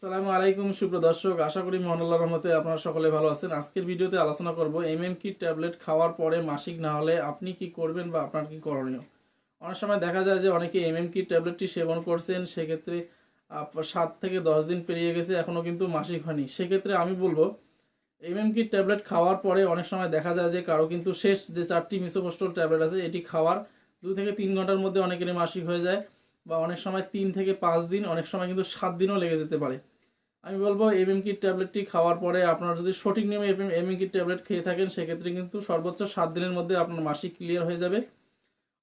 আসসালামু আলাইকুম সুপ্রিয় দর্শক, আশা করি মহান আল্লাহর রহমতে আপনারা সকলে ভালো আছেন। আজকের ভিডিওতে আলোচনা করব কি ট্যাবলেট খাওয়ার পরে মাসিক না হলে আপনি কি করবেন বা আপনার কি করণীয়। অনেক সময় দেখা যায় যে অনেকে কি ট্যাবলেটটি সেবন করছেন, সেক্ষেত্রে 7 থেকে 10 দিন পেরিয়ে গেছে, এখনও কিন্তু মাসিক হয়নি। সেক্ষেত্রে আমি বলবো কি ট্যাবলেট খাওয়ার পরে অনেক সময় দেখা যায় যে কারো কিন্তু শেষ যে 4টি মিসোপ্রোস্টল ট্যাবলেট আছে এটি খাওয়ার 2 থেকে 3 ঘন্টার মধ্যে অনেকেরই মাসিক হয়ে যায়, বা অনেক সময় 3 থেকে 5 দিন, অনেক সময় কিন্তু 7 দিনও লেগে যেতে পারে। আমি বলবো কি ট্যাবলেটটি খাওয়ার পরে আপনারা যদি সঠিক নিয়মে কি ট্যাবলেট খেয়ে থাকেন, সেক্ষেত্রে কিন্তু সর্বোচ্চ 7 দিনের মধ্যে আপনার মাসিক ক্লিয়ার হয়ে যাবে।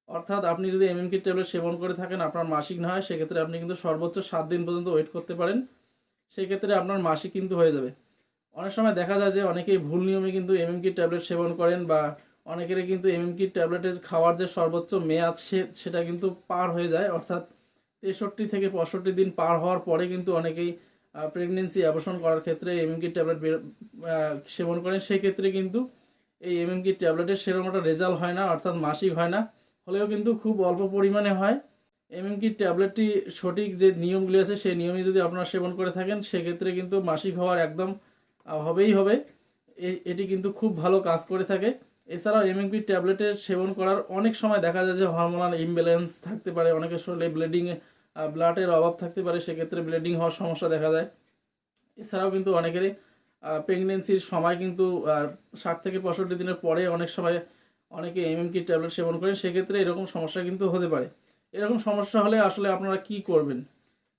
অর্থাৎ আপনি যদি কি ট্যাবলেট সেবন করে থাকেন, আপনার মাসিক না হয়, সেক্ষেত্রে আপনি কিন্তু সর্বোচ্চ 7 দিন পর্যন্ত ওয়েট করতে পারেন, সেক্ষেত্রে আপনার মাসিক কিন্তু হয়ে যাবে। অনেক সময় দেখা যায় যে অনেকেই ভুল নিয়মে কিন্তু কি ট্যাবলেট সেবন করেন, বা অনেকেরই কিন্তু কি ট্যাবলেটের খাওয়ার যে সর্বোচ্চ মেয়াদ সেটা কিন্তু পার হয়ে যায়, অর্থাৎ 63 থেকে 65 দিন পার হওয়ার পরে কিন্তু অনেকেই প্রেগনেন্সি অ্যাবর্শন করার ক্ষেত্রে কি ট্যাবলেট সেবন করেন। সেক্ষেত্রে কিন্তু এই কি ট্যাবলেটের সেরকম একটা রেজাল্ট হয় না, অর্থাৎ মাসিক হয় না, হলেও কিন্তু খুব অল্প পরিমাণে হয়। কি ট্যাবলেটটি সঠিক যে নিয়মগুলি আছে সেই নিয়মে যদি আপনারা সেবন করে থাকেন, সেক্ষেত্রে কিন্তু মাসিক হওয়ার একদম হবেই হবে। এটি কিন্তু খুব ভালো কাজ করে থাকে। এছাড়াও কি ট্যাবলেটের সেবন করার অনেক সময় দেখা যায় যে হরমোনাল ইমব্যালেন্স থাকতে পারে, অনেকের শরীরে ব্লাডের অভাব থাকতে পারে, সেক্ষেত্রে ব্লিডিং হওয়ার সমস্যা দেখা যায়। এছাড়াও কিন্তু অনেকেরই প্রেগনেন্সির সময় কিন্তু 60 থেকে 65 দিনের পরে অনেক সময় অনেকে কি ট্যাবলেট সেবন করেন, সেক্ষেত্রে এরকম সমস্যা কিন্তু হতে পারে। এরকম সমস্যা হলে আসলে আপনারা কি করবেন?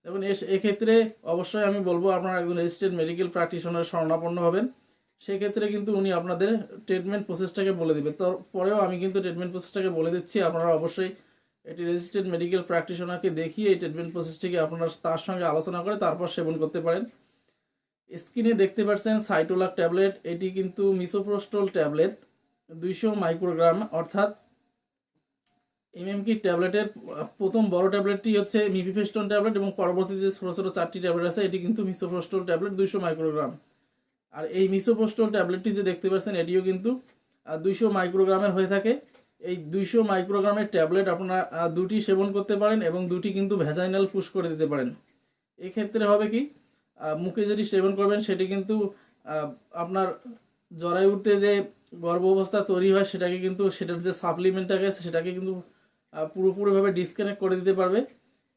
দেখুন, এক্ষেত্রে অবশ্যই আমি বলবো আপনারা একজন রেজিস্টার্ড মেডিকেল প্র্যাকটিশনার শরণাপন্ন হবেন। সেক্ষেত্রে কিন্তু উনি আপনাদের ট্রিটমেন্ট প্রসেসটাকে বলে দেবে। তারপরেও আমি কিন্তু ট্রিটমেন্ট প্রসেসটাকে বলে দিচ্ছি, আপনারা অবশ্যই এটি রেজিস্টার্ড মেডিকেল প্র্যাকটিশনারকে দেখিয়ে এই ট্রিটমেন্ট প্রসেসটিকে আপনারা তার সঙ্গে আলোচনা করে তারপর সেবন করতে পারেন। স্ক্রিনে দেখতে পাচ্ছেন সাইটোলাক ট্যাবলেট, এটি কিন্তু মিসোপ্রোস্টল ট্যাবলেট 200 মাইক্রোগ্রাম, অর্থাৎ কি ট্যাবলেটের প্রথম বড় ট্যাবলেটটি হচ্ছে মিফিফেস্টন ট্যাবলেট, এবং পরবর্তী যে ছোটো ছোটো 4টি ট্যাবলেট আছে এটি কিন্তু মিসোপ্রোস্টল ট্যাবলেট 200 মাইক্রোগ্রাম। আর এই মিসোপ্রোস্টল ট্যাবলেটটি যে দেখতে পাচ্ছেন এটিও কিন্তু 200 মাইক্রোগ্রামের হয়ে থাকে। এই 200 মাইক্রোগ্রামের ট্যাবলেট আপনারা 2টি সেবন করতে পারেন, এবং 2টি কিন্তু ভ্যাজাইনাল পুশ করে দিতে পারেন। এক্ষেত্রে হবে কি, মুখে যেটি সেবন করবেন সেটি কিন্তু আপনার জরায়ুতে যে গর্ভ অবস্থা তৈরি হয় সেটাকে কিন্তু, সেটার যে সাপ্লিমেন্টটাকে সেটাকে কিন্তু পুরোপুরিভাবে ডিসকানেক্ট করে দিতে পারবে।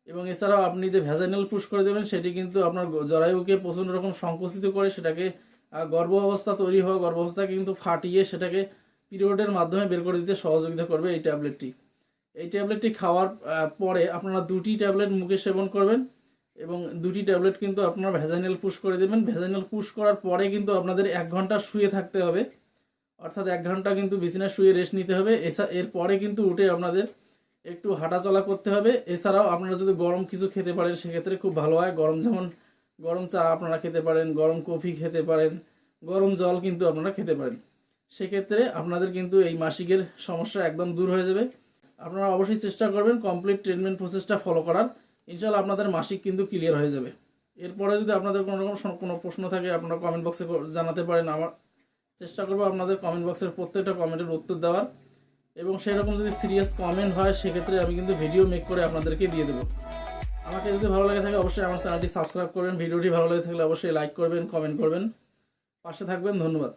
এবং এছাড়াও আপনি যে ভ্যাজাইনাল পুশ করে দেবেন সেটি কিন্তু আপনার জরায়ুকে প্রচণ্ড রকম সংকুচিত করে সেটাকে গর্ভ অবস্থা তৈরি হওয়া গর্ভ অবস্থাকে কিন্তু ফাটিয়ে সেটাকে পিরিয়ডের মাধ্যমে বের করে দিতে সহযোগিতা করবে এই ট্যাবলেটটি। এই ট্যাবলেটটি খাওয়ার পরে আপনারা 2টি ট্যাবলেট মুখে সেবন করবেন, এবং 2টি ট্যাবলেট কিন্তু আপনারা ভ্যাজাইনাল পুশ করে দেবেন। ভ্যাজাইনাল পুশ করার পরে কিন্তু আপনাদের 1 ঘন্টা শুয়ে থাকতে হবে, অর্থাৎ 1 ঘন্টা কিন্তু বিছানায় শুয়ে রেস্ট নিতে হবে। এরপরে কিন্তু উঠে আপনাদের একটু হাঁটাচলা করতে হবে। এছাড়াও আপনারা যদি গরম কিছু খেতে পারেন সেক্ষেত্রে খুব ভালো হয়। যেমন গরম চা আপনারা খেতে পারেন, গরম কফি খেতে পারেন, গরম জল কিন্তু আপনারা খেতে পারেন। সেক্ষেত্রে আপনাদের কিন্তু এই মাসিকের সমস্যা একদম দূর হয়ে যাবে। আপনারা অবশ্যই চেষ্টা করবেন কমপ্লিট ট্রিটমেন্ট প্রসেসটা ফলো করার, ইনশাআল্লাহ আপনাদের মাসিক কিন্তু ক্লিয়ার হয়ে যাবে। এরপরে যদি আপনাদের কোনো প্রশ্ন থাকে আপনারা কমেন্ট বক্সে জানাতে পারেন। আমার চেষ্টা করবো আপনাদের কমেন্ট বক্সের প্রত্যেকটা কমেন্টের উত্তর দেওয়ার, এবং সেরকম যদি সিরিয়াস কমেন্ট হয় সেক্ষেত্রে আমি কিন্তু ভিডিও মেক করে আপনাদেরকে দিয়ে দেবো। আমাকে যদি ভালো লাগে থাকে অবশ্যই আমার চ্যানেলটি সাবস্ক্রাইব করবেন, ভিডিওটি ভালো লাগে থাকলে অবশ্যই লাইক করবেন, কমেন্ট করবেন, পাশে থাকবেন। ধন্যবাদ।